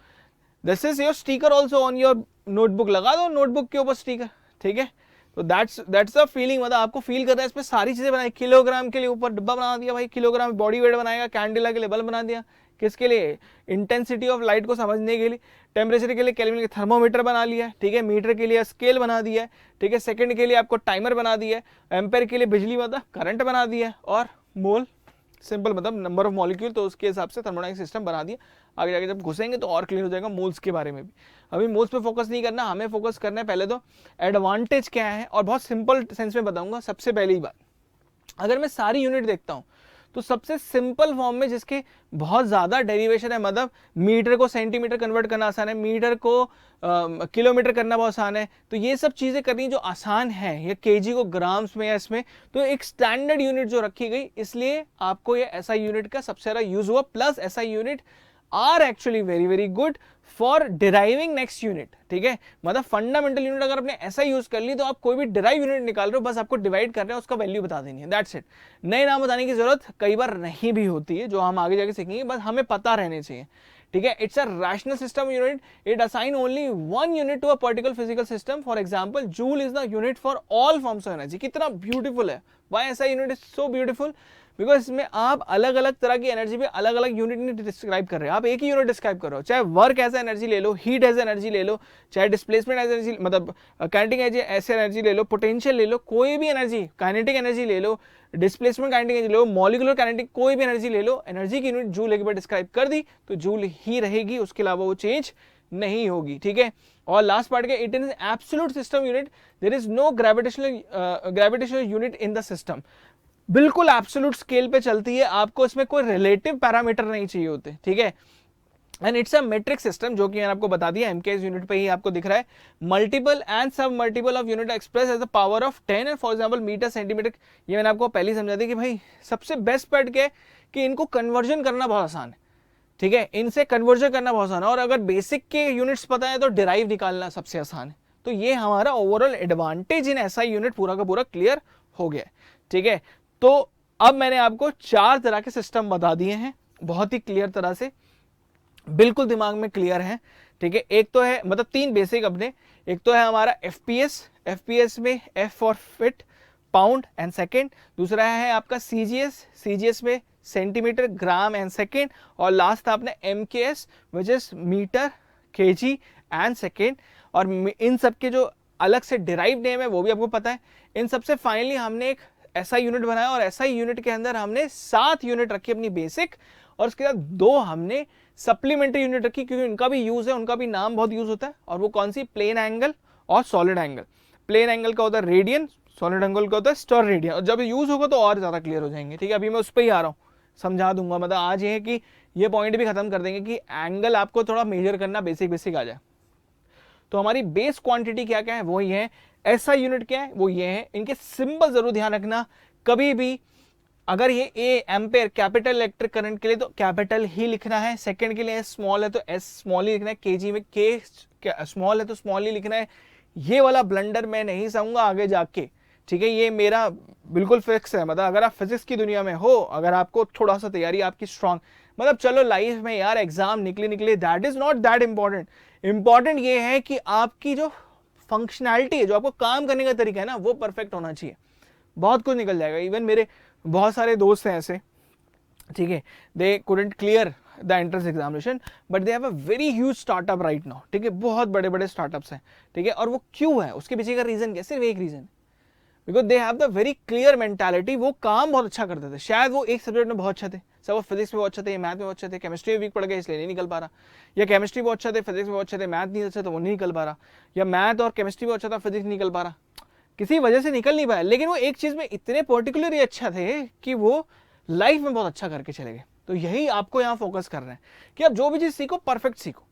this is your sticker also on your notebook, लगा दो नोटबुक के ऊपर स्टिकर, ठीक है। तो दैट्स द फीलिंग, मतलब आपको फील करना है इसमें सारी चीजें बनाई। किलोग्राम के लिए ऊपर डब्बा बना दिया भाई, किलोग्राम बॉडी वेट बनाएगा, कैंडिला के लिए बल्ब बना दिया, किसके लिए, इंटेंसिटी ऑफ लाइट को समझने के लिए, टेम्परेचर के लिए केल्विन के थर्मोमीटर बना लिया, ठीक है, मीटर के लिए स्केल बना दिया है, ठीक है, सेकंड के लिए आपको टाइमर बना दिया है, एम्पेयर के लिए बिजली मतलब करंट बना दिया है, और मोल सिंपल मतलब नंबर ऑफ मॉलिक्यूल, तो उसके हिसाब से थर्मोडायनेमिक सिस्टम बना दिया। आगे जाके जब घुसेंगे तो और क्लियर हो जाएगा मोल्स के बारे में भी। अभी मोल्स पे फोकस नहीं करना, हमें फोकस करना है पहले तो एडवांटेज क्या है, और बहुत सिंपल सेंस में बताऊंगा। सबसे पहली बात, अगर मैं सारी यूनिट देखता हूं तो सबसे सिंपल फॉर्म में जिसके बहुत ज्यादा डेरिवेशन है, मतलब मीटर को सेंटीमीटर कन्वर्ट करना आसान है, मीटर को किलोमीटर करना बहुत आसान है, तो ये सब चीजें करनी जो आसान है, ये केजी को ग्राम्स में या इसमें, तो एक स्टैंडर्ड यूनिट जो रखी गई, इसलिए आपको ये एसआई यूनिट का सबसे ज्यादा यूज हुआ। Plus SI unit are actually very very good for deriving next unit, ठीक है, मतलब फंडामेंटल यूनिट अगर आपने ऐसा यूज कर ली तो आप कोई भी डिराइव यूनिट निकाल रहे हो, बस आपको डिवाइड कर रहे हैं, उसका वैल्यू बता देनी है, दैट्स इट। नए नाम बताने की जरूरत कई बार नहीं भी होती है, जो हम आगे जाके सीखेंगे, बस हमें पता रहने चाहिए, ठीक है। It's a rational system unit, it assign only 1 unit to a particular physical system. For example joule is the unit for all forms of energy. कितना ब्यूटीफुल है, व्हाई ऐसा unit is so beautiful, because इसमें आप अलग अलग तरह की एनर्जी में अलग अलग यूनिट नहीं डिस्क्राइब कर रहे हो, आप एक ही यूनिट डिस्क्राइब कर रहे हो। चाहे वर्क एज एनर्जी ले लो, हीट एज एनर्जी ले लो, चाहे डिस्प्लेसमेंट एज एनर्जी, मतलब काइनेटिक एज ऐसे एनर्जी ले लो, पोटेंशियल ले लो, कोई भी एनर्जी, काइनेटिक एनर्जी ले लो, डिस्प्लेसमेंट काइनेटिक एनर्जी ले लो, मॉलिक्यूलर काइनेटिक, कोई भी एनर्जी ले लो, एनर्जी की यूनिट जूल एक बार डिस्क्राइब कर दी तो जूल ही रहेगी, उसके अलावा वो चेंज नहीं होगी, ठीक है। और लास्ट पार्ट के, it is absolute system unit, there is no gravitational unit in the system, बिल्कुल एब्सोल्यूट स्केल पे चलती है, आपको इसमें कोई रिलेटिव पैरामीटर नहीं चाहिए होते, ठीक है। And it's a metric system, जो कि मैंने आपको बता दिया, एमकेएस यूनिट पे ही आपको दिख रहा है। Multiple and sub multiple of unit express as the power of 10 and for example metre centimetre, ये मैंने आपको पहले ही समझा दिया कि भाई सबसे बेस्ट पार्ट क्या है कि इनको कन्वर्जन करना बहुत आसान है, ठीक है, इनसे कन्वर्जन करना बहुत आसान है, और अगर बेसिक के यूनिट्स पता है तो डिराइव निकालना सबसे आसान है। तो ये हमारा overall advantage in SI unit पूरा का पूरा क्लियर हो गया, ठीक है। तो अब मैंने आपको 4 तरह के सिस्टम बता दिए हैं, बहुत ही क्लियर तरह से, बिल्कुल दिमाग में क्लियर है, ठीक है। एक तो है, मतलब 3 बेसिक अपने, एक तो है हमारा एफपीएस, एफपीएस में F for foot, pound and second, दूसरा है आपका सीजीएस, सीजीएस में सेंटीमीटर, ग्राम एंड सेकेंड, और लास्ट था अपने MKS which is metre, KG and second. और इन सब के जो अलग से डिराइव नेम है वो भी आपको पता है। इन सबसे फाइनली हमने एक ऐसा यूनिट बनाया, और ऐसा यूनिट के अंदर हमने 7 यूनिट रखी अपनी बेसिक, और उसके बाद 2 हमने सप्लीमेंट्री यूनिट रखी, क्योंकि उनका भी यूज है, उनका भी नाम बहुत यूज होता है। और वो कौन सी, प्लेन एंगल और सॉलिड एंगल। प्लेन एंगल का होता है रेडियन, सॉलिड एंगल का होता है स्टर रेडियन, और जब यूज होगा तो और ज्यादा क्लियर हो जाएंगे, ठीक है। अभी मैं उस पर ही आ रहा हूँ, समझा दूंगा, मतलब आज ये है कि ये पॉइंट भी खत्म कर देंगे कि एंगल आपको थोड़ा मेजर करना बेसिक बेसिक आ जाए। तो हमारी बेस क्वांटिटी क्या क्या है, वो ये है। ऐसा यूनिट क्या है, वो ये है। इनके सिंबल जरूर ध्यान रखना, कभी भी अगर ये ए एम्पेयर कैपिटल इलेक्ट्रिक करंट के लिए तो कैपिटल ही लिखना है, सेकंड के लिए एस स्मॉल है तो एस स्मॉल ही लिखना है, केजी में के स्मॉल है तो स्मॉल ही लिखना है। ये वाला ब्लंडर मैं नहीं चाहूंगा आगे जाके, ठीक है, ये मेरा बिल्कुल फिक्स है। मतलब अगर आप फिजिक्स की दुनिया में हो, अगर आपको थोड़ा सा तैयारी आपकी स्ट्रांग, मतलब चलो लाइफ में यार एग्जाम निकले, that is not that important. Important ये है कि आपकी जो फंक्शनैलिटी है, जो आपको काम करने का तरीका है ना, वो परफेक्ट होना चाहिए, बहुत कुछ निकल जाएगा। इवन मेरे बहुत सारे दोस्त हैं ऐसे, ठीक है, they couldn't clear the entrance examination but they have a very huge startup right now, ठीक है, बहुत बड़े बड़े स्टार्टअप्स हैं, ठीक है। और वो क्यों है, उसके पीछे का रीजन क्या, सिर्फ एक reason, because they have the very clear mentality. वो काम बहुत अच्छा करते थे, शायद वो एक सब्जेक्ट में बहुत अच्छे थे, सब वो फिजिक्स में बहुत अच्छे थे, मैथ में बहुत अच्छे थे, केमिस्ट्री में वीक पड़ गए इसलिए नहीं निकल पा रहा, या केमिस्ट्री बहुत अच्छा थे, फिजिक्स में बहुत अच्छे थे, मैथ नहीं अच्छा तो वो नहीं निकल पा रहा, या मैथ और केमिस्ट्री बहुत अच्छा था, फिजिक्स नहीं निकल पा रहा, किसी वजह से निकल नहीं पाया। लेकिन वो एक चीज में इतने पर्टिकुलरली अच्छा थे कि वो लाइफ में बहुत अच्छा करके चले गए। तो यही आपको यहाँ फोकस कर रहे हैं कि आप जो भी चीज सीखो परफेक्ट सीखो।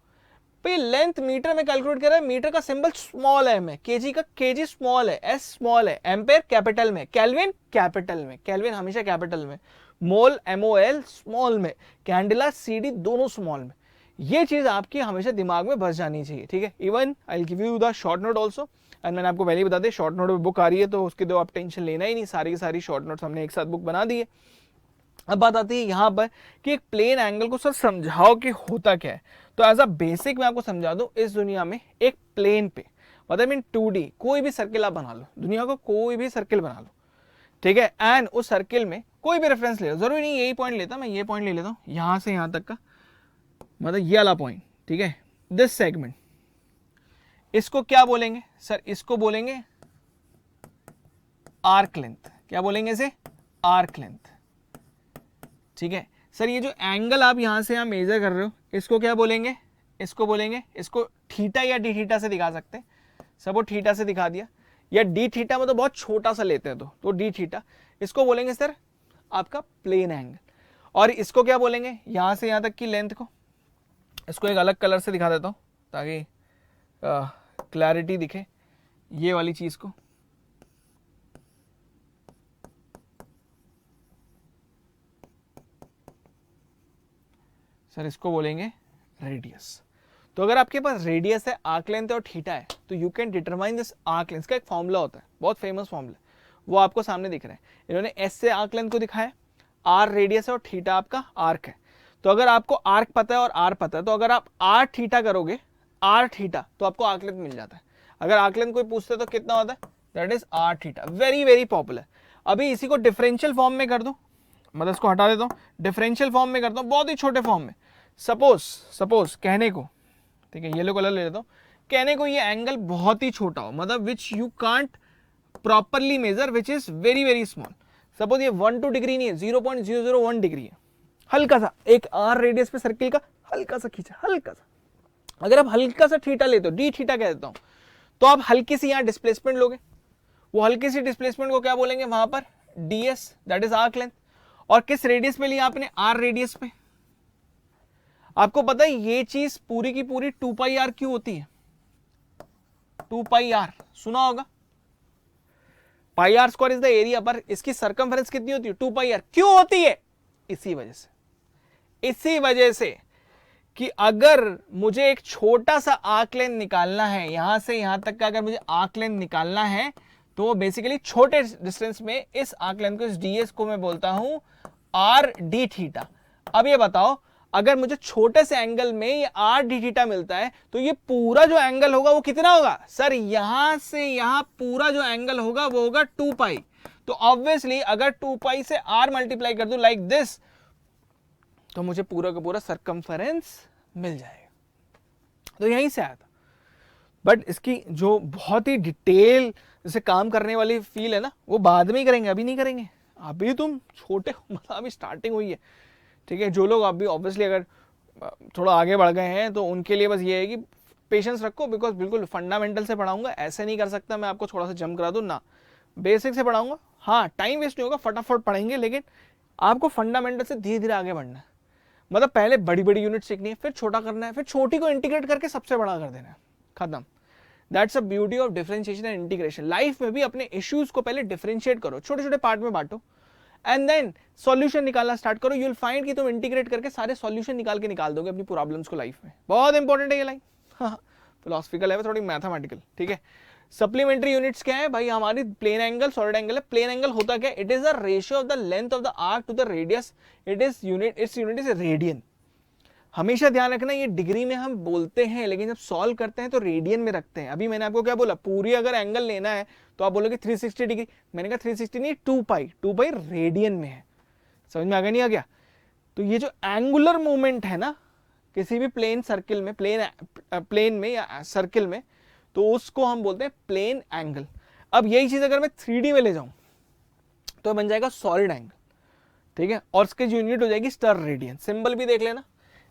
भाई लेंथ मीटर में कैलकुलेट कर रहा है, मीटर का सिंबल स्मॉल है में, केजी का केजी स्मॉल है, एस स्मॉल है, एम्पेयर कैपिटल में, केल्विन कैपिटल में, केल्विन हमेशा कैपिटल में, मोल MOL स्मॉल में, कैंडिला CD दोनों स्मॉल में। ये चीज आपकी हमेशा दिमाग में बस जानी चाहिए, ठीक है। Even I will give you the short note also, and मैंने आपको पहले ही बता दें शॉर्ट नोट बुक आ रही है, तो उसके दो आप टेंशन लेना ही नहीं, सारी की सारी शॉर्ट नोट्स हमने एक साथ बुक बना दी है। अब बात आती है यहाँ पर कि एक प्लेन एंगल को सर समझाओ कि होता क्या है। तो एज अ बेसिक मैं आपको समझा दूं, इस दुनिया में एक प्लेन पे, मतलब इन 2D कोई भी सर्किल आप बना लो, दुनिया को कोई भी सर्किल बना लो, ठीक है, एंड उस सर्किल में कोई भी रेफरेंस ले लो, जरूरी नहीं यही पॉइंट लेता, मैं ये पॉइंट ले लेता हूँ यहां से यहां तक का, मतलब ये वाला पॉइंट, ठीक है, दिस सेगमेंट, इसको क्या बोलेंगे सर, इसको बोलेंगे आर्क लेंथ। क्या बोलेंगे इसे, आर्क लेंथ, ठीक है। सर ये जो एंगल आप यहां से यहां मेजर कर रहे हो, इसको क्या बोलेंगे, इसको बोलेंगे, इसको थीटा या डी थीटा से दिखा सकते हैं, सब वो थीटा से दिखा दिया, या डी थीटा में तो बहुत छोटा सा लेते हैं तो डी थीटा, इसको बोलेंगे सर आपका प्लेन एंगल। और इसको क्या बोलेंगे, यहां से यहां तक की लेंथ को, इसको एक अलग कलर से दिखा देता हूं ताकि क्लैरिटी दिखे, ये वाली चीज को, सर इसको बोलेंगे रेडियस। तो अगर आपके पास रेडियस है, आर्क लेंथ है और थीटा है, तो you can determine this arc length का एक फॉर्मूला होता है, बहुत फेमस फॉर्मूला, वो आपको सामने दिख रहा है। इन्होंने एस से आर्क लेंथ को दिखाया, आर रेडियस है और थीटा आपका आर्क है। तो अगर आपको आर्क पता है और आर पता है, तो अगर आप आर थीटा करोगे, आर थीटा, तो आपको आर्क लेंथ मिल जाता है। अगर आर्क लेंथ कोई पूछते तो कितना होता है, that is R theta, very very popular. अभी इसी को डिफरेंशियल फॉर्म में कर दूं, मतलब इसको हटा देता हूँ, डिफरेंशियल फॉर्म में करता हूँ, बहुत ही छोटे फॉर्म में। सपोज कहने को, ठीक है, येलो कलर ले लेता हूँ, कहने को ये एंगल बहुत ही छोटा हो, मतलब which you can't properly measure, which is very very small. Suppose ये 1-2 डिग्री नहीं है, 0.001 डिग्री है, हल्का सा एक आर रेडियस पे सर्किल का हल्का सा खींचा, हल्का सा। अगर आप हल्का सा थीटा लेते हो, डी थीटा कह देता हूं, तो आप हल्की सी यहां डिस्प्लेसमेंट लोगे, वो हल्की सी डिस्प्लेसमेंट को क्या बोलेंगे वहां पर, ds, that is arc length. और किस रेडियस पे लिया आपने, आर रेडियस पे। आपको पता है ये चीज पूरी की पूरी 2 पाई आर क्यों होती है, 2 पाई आर सुना होगा, pi r square is the area, पर इसकी सरकमफेरेंस कितनी होती है, 2 पाई आर। क्यों होती है, इसी वजह से, इसी वजह से कि अगर मुझे एक छोटा सा आर्क लेंथ निकालना है, यहां से यहां तक का अगर मुझे आर्क लेंथ निकालना है, तो बेसिकली छोटे डिस्टेंस में इस आर्क लेंथ को, इस ds को मैं बोलता हूं आर डी थीटा। अब ये बताओ, अगर मुझे छोटे से एंगल में ये आर डी थीटा मिलता है, तो ये पूरा जो एंगल होगा वो कितना होगा, सर यहां से यहां पूरा जो एंगल होगा वो होगा 2 पाई। तो ऑब्वियसली अगर 2 पाई से आर मल्टीप्लाई कर दूं लाइक दिस, तो मुझे पूरा का पूरा सरकमफेरेंस मिल जाएगा। तो यहीं से आया था। बट इसकी जो बहुत ही डिटेल जैसे काम करने वाली फील है ना, वो बाद में ही करेंगे, अभी नहीं करेंगे। अभी तुम छोटे हो, मतलब अभी स्टार्टिंग हुई है, ठीक है। जो लोग अभी ऑब्वियसली अगर थोड़ा आगे बढ़ गए हैं, तो उनके लिए बस ये है कि पेशेंस रखो, बिकॉज बिल्कुल फंडामेंटल से पढ़ाऊंगा, ऐसे नहीं कर सकता मैं आपको थोड़ा सा जम करा दूं ना, बेसिक से पढ़ाऊंगा। हाँ, टाइम वेस्ट नहीं होगा, फटाफट पढ़ेंगे, लेकिन आपको फंडामेंटल से धीरे धीरे आगे बढ़ना है। मतलब पहले बड़ी बड़ी यूनिट सीखनी है, फिर छोटा करना है, फिर छोटी को इंटीग्रेट करके सबसे बड़ा कर देना है, खत्म। That's a beauty of differentiation and integration. Life में भी अपने इश्यूज को पहले डिफरेंशिएट करो, छोटे छोटे पार्ट में बांटो, एंड देन सॉल्यूशन निकालना स्टार्ट करो। यू विल फाइंड कि तुम इंटीग्रेट करके सारे सॉल्यूशन निकाल दोगे अपनी प्रॉब्लम्स को लाइफ में। बहुत इंपॉर्टेंट है ये लाइन, फिलोसफिकल है, थोड़ी मैथमेटिकल, ठीक है। सप्लीमेंट्री यूनिट्स क्या है भाई, हमारी प्लेन एंगल, सॉलिड एंगल है। प्लेन एंगल होता क्या है, it is the ratio of the length of the arc to the radius, it's unit is radian. हमेशा ध्यान रखना, ये डिग्री में हम बोलते हैं, लेकिन जब सॉल्व करते हैं तो रेडियन में रखते हैं। अभी मैंने आपको क्या बोला, पूरी अगर एंगल लेना है तो आप बोलोगे 360 डिग्री, मैंने कहा 360 नहीं, 2 पाई रेडियन में है। समझ में आ गया, नहीं आ गया? तो ये जो एंगुलर मूवमेंट है ना किसी भी प्लेन सर्किल में, प्लेन में या सर्किल में, तो उसको हम बोलते हैं प्लेन एंगल। अब यही चीज अगर मैं 3D में ले जाऊं तो बन जाएगा सॉलिड एंगल, ठीक है। और इसकी यूनिट हो जाएगी स्टर रेडियन। सिंबल भी देख लेना,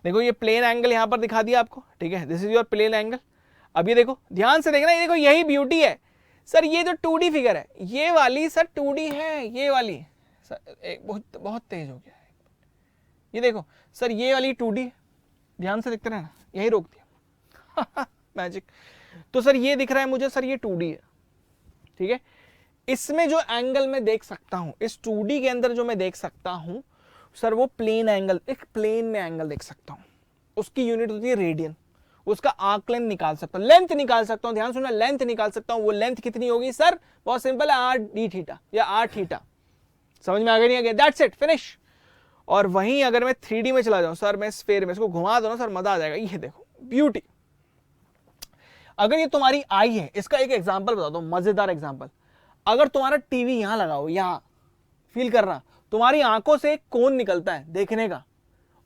देखो ये प्लेन एंगल यहां पर दिखा दिया आपको, ठीक है, this is your plane angle. अब ये देखो, ध्यान से देखना, ये देखो, यही ब्यूटी है सर। ये जो 2D फिगर है, ये वाली सर 2D है, ये वाली सर एक बहुत तेज हो गया है, ये देखो सर, ये वाली 2D, ध्यान से देखते रहना, यही रोक दिया मैजिक। तो सर ये दिख रहा है मुझे, सर ये 2D है, ठीक है। इसमें जो एंगल मैं देख सकता हूं, इस 2D के अंदर जो मैं देख सकता हूं सर, वो प्लेन एंगल, एक प्लेन में एंगल देख सकता हूं, उसकी यूनिट होती है रेडियन। उसका आर्क लेंथ निकाल सकता हूं, लेंथ निकाल सकता हूं, ध्यान सुनना, लेंथ निकाल सकता हूं। वो लेंथ कितनी होगी सर, बहुत सिंपल है, आर डी थीटा या आर थीटा। समझ में आ गया, नहीं आ गया? That's it, finish. और वहीं अगर मैं 3D में चला जाऊं सर, मैं स्फेयर में इसको घुमा दो ना सर, मजा आ जाएगा। ये देखो ब्यूटी। अगर ये तुम्हारी आई है, इसका एक एग्जांपल बता दो, मजेदार एग्जांपल। अगर तुम्हारा टीवी यहां लगाओ, यहां फील करना, तुम्हारी आंखों से एक कोन निकलता है देखने का,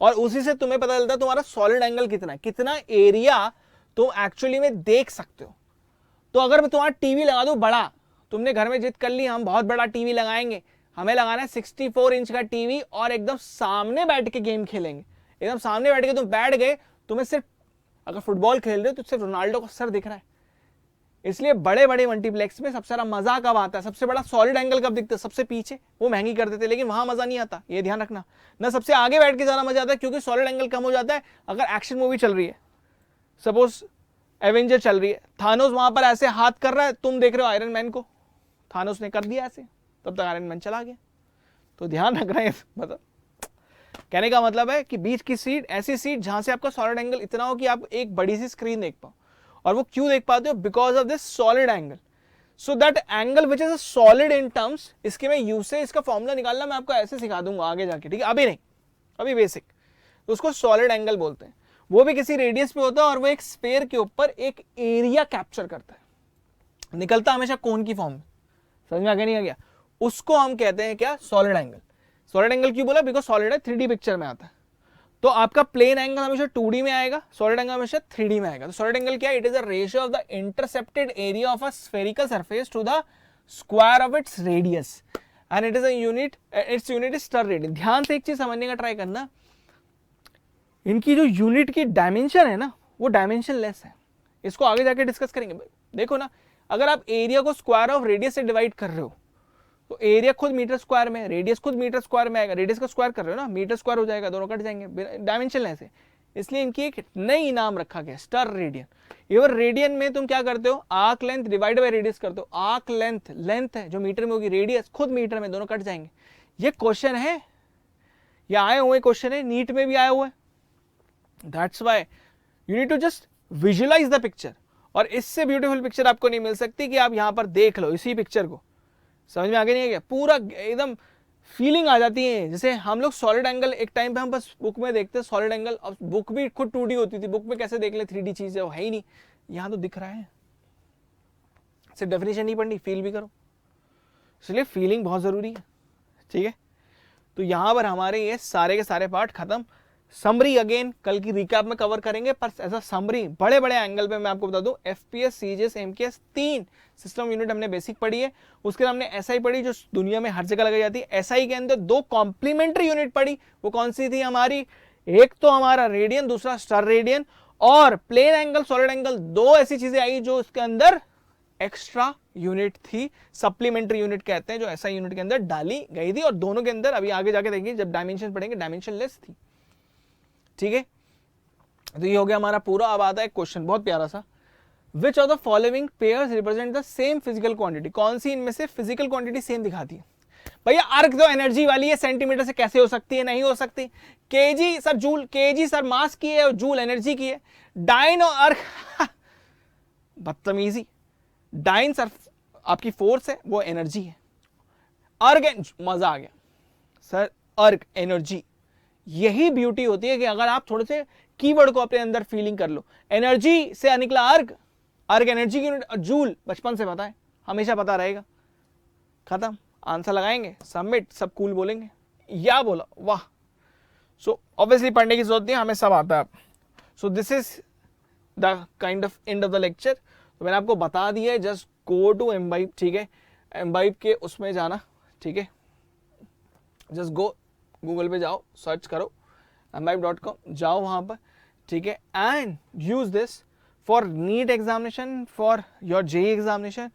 और उसी से तुम्हें पता चलता है तुम्हारा सॉलिड एंगल कितना है, कितना एरिया तुम एक्चुअली में देख सकते हो। तो अगर मैं तुम्हारा टीवी लगा दूं बड़ा, तुमने घर में जिद कर ली हम बहुत बड़ा टीवी लगाएंगे, हमें लगाना है 64 इंच का टीवी, और एकदम सामने बैठ के गेम खेलेंगे, एकदम सामने बैठ के तुम बैठ गए, तुम्हें सिर्फ, अगर फुटबॉल खेल रहे हो तो सिर्फ रोनाल्डो का सर दिख रहा है। इसलिए बड़े बड़े मल्टीप्लेक्स में सबसे ज्यादा मजा कब आता है, सबसे बड़ा सॉलिड एंगल कब दिखता है, सबसे पीछे। वो महंगी कर देते, लेकिन वहां मजा नहीं आता, ये ध्यान रखना ना। सबसे आगे बैठ के ज्यादा मजा आता है, क्योंकि सॉलिड एंगल कम हो जाता है अगर एक्शन मूवी चल रही है। सपोज एवेंजर चल रही है, थानोस वहां पर ऐसे हाथ कर रहा है, तुम देख रहे हो आयरन मैन को, थानोस ने कर दिया ऐसे, तब तक आयरन मैन चला गया। तो ध्यान रखना है, मतलब कहने का मतलब है कि बीच की सीट, ऐसी सीट जहां से आपका सॉलिड एंगल इतना हो कि आप एक बड़ी सी स्क्रीन देख पाओ। और वो क्यों देख पाते हो, because of this solid angle. So that angle which is a solid in terms, इसके मैं यूसेज, इसका फॉर्मूला निकालना मैं आपको ऐसे सिखा दूंगा आगे जाके, ठीक है, अभी नहीं, अभी बेसिक। तो उसको सॉलिड एंगल बोलते हैं। वो भी किसी रेडियस पे होता है, और वो एक स्फीयर के ऊपर एक एरिया कैप्चर करता है, निकलता हमेशा कोन की फॉर्म में। समझ में आ गया, नहीं आ गया? उसको हम कहते हैं क्या, सॉलिड एंगल। सॉलिड एंगल क्यों बोला? बिकॉज सॉलिड है, 3D पिक्चर में आता है। तो आपका प्लेन एंगल हमेशा 2D में आएगा, सॉलिड एंगल हमेशा 3D में आएगा। तो सॉलिड एंगल क्या है? It is a ratio of the intercepted area of a spherical surface to the square of its radius and it is a unit, its unit is steradian. ध्यान से एक चीज समझने का ट्राई करना, इनकी जो यूनिट की डायमेंशन है ना, वो डायमेंशन लेस है। इसको आगे जाके डिस्कस करेंगे। देखो ना, अगर आप एरिया को स्क्वायर ऑफ रेडियस से डिवाइड कर रहे हो तो एरिया खुद मीटर स्क्वायर में, रेडियस खुद मीटर स्क्वायर में आएगा। रेडियस का स्क्वायर कर रहे हो ना, मीटर स्क्वायर हो जाएगा, दोनों कट जाएंगे, डायमेंशन लेस है। इसलिए इनकी एक नई नाम रखा गया, स्टर रेडियन। इवन रेडियन में तुम क्या करते हो? Arc length divide by radius करते हो। आर्क लेंथ, लेंथ है जो मीटर में होगी, रेडियस खुद मीटर में, दोनों कट जाएंगे। ये क्वेश्चन है, ये आए हुए क्वेश्चन है, नीट में भी आए हुए। That's why you need to just visualize the picture. और इससे ब्यूटीफुल पिक्चर आपको नहीं मिल सकती कि आप यहां पर देख लो इसी पिक्चर को। समझ में आगे नहीं है क्या? पूरा एकदम फीलिंग आ जाती है। जैसे हम लोग सॉलिड एंगल एक टाइम पे हम बस बुक में देखते हैं सॉलिड एंगल, अब बुक भी खुद 2D होती थी, बुक में कैसे देख ले 3D चीज है, वो है ही नहीं। यहां तो दिख रहा है, सिर्फ डेफिनेशन नहीं पढ़नी, फील भी करो। इसलिए फीलिंग बहुत जरूरी है, ठीक है। तो यहां पर हमारे ये सारे के सारे पार्ट खत्म। समरी अगेन कल की रिकैप में कवर करेंगे, पर ऐसा समरी बड़े बड़े एंगल पे मैं आपको बता दूं, FPS, CGS, MKS 3 system unit हमने बेसिक पढ़ी है। उसके बाद हमने एसआई पढ़ी जो दुनिया में हर जगह लगाई जाती है। एसआई के अंदर 2 कॉम्प्लीमेंट्री यूनिट पढ़ी, वो कौन सी थी हमारी? एक तो हमारा रेडियन, दूसरा स्टर रेडियन। और प्लेन एंगल, सॉलिड एंगल, 2 ऐसी चीजें आई जो उसके अंदर एक्स्ट्रा यूनिट थी, सप्लीमेंट्री यूनिट कहते हैं, जो एसआई यूनिट के अंदर डाली गई थी। और दोनों के अंदर अभी आगे जाके देखिए जब डायमेंशन पढ़ेंगे, डायमेंशन लेस थी, ठीक है। तो ये हो गया हमारा पूरा। अब आता है क्वेश्चन बहुत प्यारा सा, which of the following pairs represent the same physical quantity? कौन सी इनमें से फिजिकल क्वांटिटी सेम दिखाती है? भैया अर्क तो एनर्जी वाली है, सेंटीमीटर से कैसे हो सकती है? नहीं हो सकती। Kg sir joule, kg sir mass की है और जूल एनर्जी की है। डाइन और अर्क बदतमीजी। डाइन सर आपकी फोर्स है, वो एनर्जी है। अर्क, मजा आ गया सर, अर्क एनर्जी। यही ब्यूटी होती है कि अगर आप थोड़े से कीवर्ड को अपने अंदर फीलिंग कर लो। एनर्जी से निकला अर्क, अर्क एनर्जी की यूनिट, जूल बचपन से पता है, हमेशा पता रहेगा। खत्म, आंसर लगाएंगे, सबमिट, सब कूल बोलेंगे, या बोला वाह। सो ऑब्वियसली पढ़ने की जरूरत नहीं, हमें सब आता है। So this is the kind of end of the lecture. तो मैंने आपको बता दिया है, जस्ट गो टू एम्बाइब, ठीक है। एम्बाइब के उसमें जाना, ठीक है, जस्ट गो, गूगल पे जाओ, सर्च करो ambibe.com, जाओ वहां पर, ठीक है, and use this for NEET examination, for your JEE examination.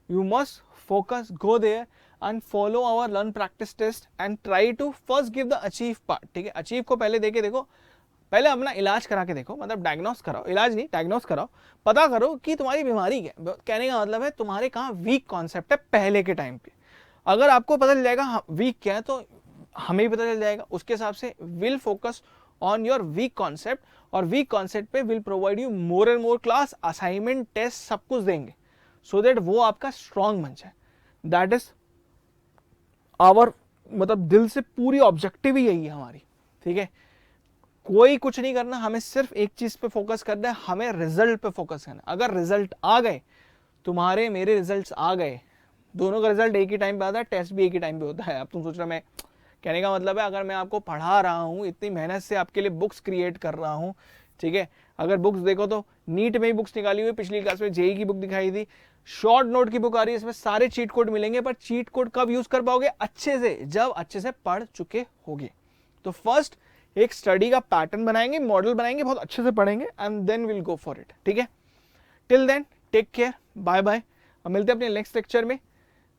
You must focus, go there and follow our learn practice test and try to first give the achieve part, ठीक है। अचीव को पहले देके देखो, पहले अपना इलाज करा के देखो, मतलब डायग्नोस कराओ, इलाज नहीं डायग्नोस कराओ, पता करो कि तुम्हारी बीमारी क्या। कहने का मतलब है तुम्हारे कहाँ वीक कॉन्सेप्ट है पहले के टाइम पे। अगर आपको पता चल जाएगा वीक क्या है, तो हमें भी पता चल जाएगा। उसके हिसाब से will focus on your weak concept, और वीक कॉन्सेप्ट पे will provide you more and more class, assignment, test, सब कुछ देंगे, सो दैट वो आपका स्ट्रांग बन जाए। दैट इज आवर, मतलब दिल से पूरी ऑब्जेक्टिव ही यही है हमारी, ठीक है। कोई कुछ नहीं करना, हमें सिर्फ एक चीज पे फोकस करना है, हमें रिजल्ट पे फोकस करना है। अगर रिजल्ट आ गए, तुम्हारे मेरे रिजल्ट्स आ गए, दोनों का रिजल्ट एक ही टाइम पे आता है, टेस्ट भी एक ही टाइम पे होता है। अब तुम सोच रहे, मैं कहने का मतलब है अगर मैं आपको पढ़ा रहा हूँ, इतनी मेहनत से आपके लिए बुक्स क्रिएट कर रहा हूँ, ठीक है। अगर बुक्स देखो तो नीट में ही बुक्स निकाली हुई, पिछली क्लास में जेईई की बुक दिखाई थी, शॉर्ट नोट की बुक आ रही है, इसमें सारे चीट कोड मिलेंगे। पर चीट कोड कब यूज कर पाओगे? अच्छे से, जब अच्छे से पढ़ चुके होगे। तो फर्स्ट एक स्टडी का पैटर्न बनाएंगे, मॉडल बनाएंगे, बहुत अच्छे से पढ़ेंगे, and then will go for it, ठीक है। Till then take care, bye bye. अब मिलते हैं अपने नेक्स्ट लेक्चर में,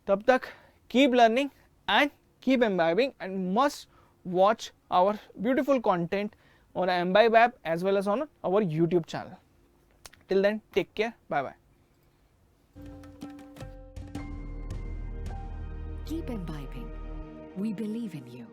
तब तक keep learning and keep imbibing, and must watch our beautiful content on our Imbibe app as well as on our YouTube channel. Till then, take care. Bye bye. Keep imbibing. We believe in you.